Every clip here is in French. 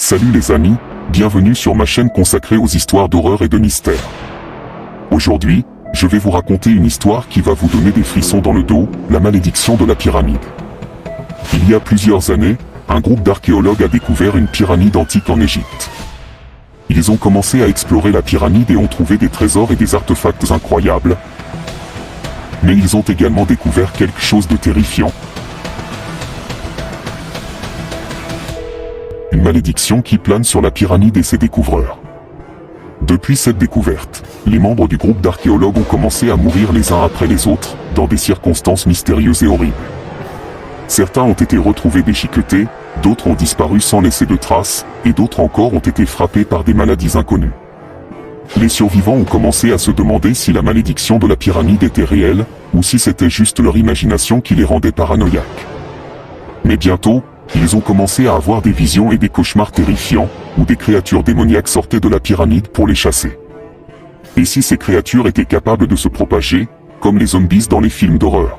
Salut les amis, bienvenue sur ma chaîne consacrée aux histoires d'horreur et de mystère. Aujourd'hui, je vais vous raconter une histoire qui va vous donner des frissons dans le dos, la malédiction de la pyramide. Il y a plusieurs années, un groupe d'archéologues a découvert une pyramide antique en Égypte. Ils ont commencé à explorer la pyramide et ont trouvé des trésors et des artefacts incroyables. Mais ils ont également découvert quelque chose de terrifiant. Une malédiction qui plane sur la pyramide et ses découvreurs. Depuis cette découverte, les membres du groupe d'archéologues ont commencé à mourir les uns après les autres, dans des circonstances mystérieuses et horribles. Certains ont été retrouvés déchiquetés, d'autres ont disparu sans laisser de traces, et d'autres encore ont été frappés par des maladies inconnues. Les survivants ont commencé à se demander si la malédiction de la pyramide était réelle, ou si c'était juste leur imagination qui les rendait paranoïaques. Mais bientôt, ils ont commencé à avoir des visions et des cauchemars terrifiants, où des créatures démoniaques sortaient de la pyramide pour les chasser. Et si ces créatures étaient capables de se propager, comme les zombies dans les films d'horreur?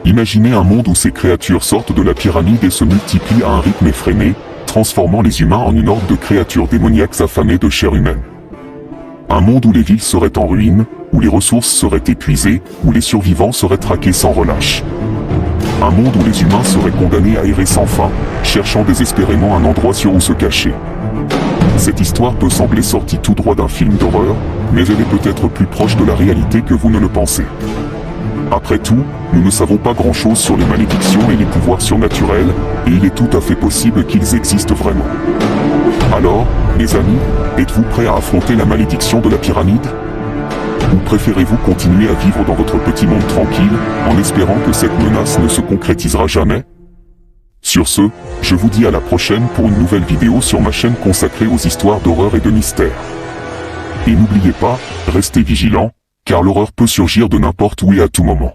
Imaginez un monde où ces créatures sortent de la pyramide et se multiplient à un rythme effréné, transformant les humains en une horde de créatures démoniaques affamées de chair humaine. Un monde où les villes seraient en ruine, où les ressources seraient épuisées, où les survivants seraient traqués sans relâche. Un monde où les humains seraient condamnés à errer sans fin, cherchant désespérément un endroit sur où se cacher. Cette histoire peut sembler sortie tout droit d'un film d'horreur, mais elle est peut-être plus proche de la réalité que vous ne le pensez. Après tout, nous ne savons pas grand-chose sur les malédictions et les pouvoirs surnaturels, et il est tout à fait possible qu'ils existent vraiment. Alors, les amis, êtes-vous prêts à affronter la malédiction de la pyramide ? Ou préférez-vous continuer à vivre dans votre petit monde tranquille, en espérant que cette menace ne se concrétisera jamais ? Sur ce, je vous dis à la prochaine pour une nouvelle vidéo sur ma chaîne consacrée aux histoires d'horreur et de mystère. Et n'oubliez pas, restez vigilants, car l'horreur peut surgir de n'importe où et à tout moment.